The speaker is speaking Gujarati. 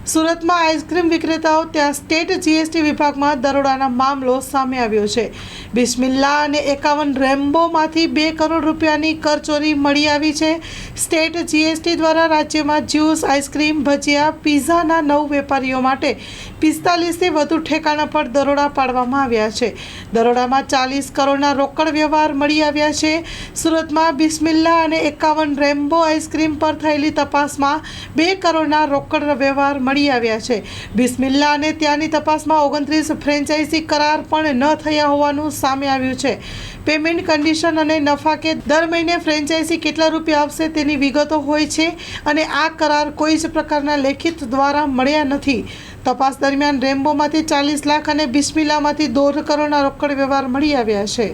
સુરતમાં આઈસ્ક્રીમ વિક્રેતાઓ ત્યાં સ્ટેટ જીએસટી વિભાગમાં દરોડાના મામલો સામે આવ્યો છે। બિસ્મિલ્લા અને 51 રેમ્બોમાંથી 2 કરોડ રૂપિયાની કરચોરી મળી આવી છે। સ્ટેટ જીએસટી દ્વારા રાજ્યમાં જ્યુસ, આઈસ્ક્રીમ, ભજીયા, પીઝાના 9 વેપારીઓ માટે 45થી વધુ ઠેકાણા પર દરોડા પાડવામાં આવ્યા છે। દરોડામાં 40 કરોડના રોકડ વ્યવહાર મળી આવ્યા છે। સુરતમાં બિસ્મિલ્લા અને 51 રેમ્બો આઈસ્ક્રીમ પર થયેલી તપાસમાં 2 કરોડના રોકડ વ્યવહાર મળી આવ્યા છે। બિસ્મિલ્લા અને ત્યાંની તપાસમાં 29 ફ્રેન્ચાઇઝી કરાર પણ ન થયા હોવાનું સામે આવ્યું છે। પેમેન્ટ કન્ડિશન અને નફા કે દર મહિને ફ્રેન્ચાઇઝી કેટલા રૂપિયા આપશે તેની વિગતો હોય છે અને આ કરાર કોઈ જ પ્રકારના લેખિત દ્વારા મળ્યા નથી। તપાસ દરમિયાન રેમ્બોમાંથી 40 લાખ અને બિસ્મિલ્લામાંથી 1.5 કરોડના રોકડ વ્યવહાર મળી આવ્યા છે।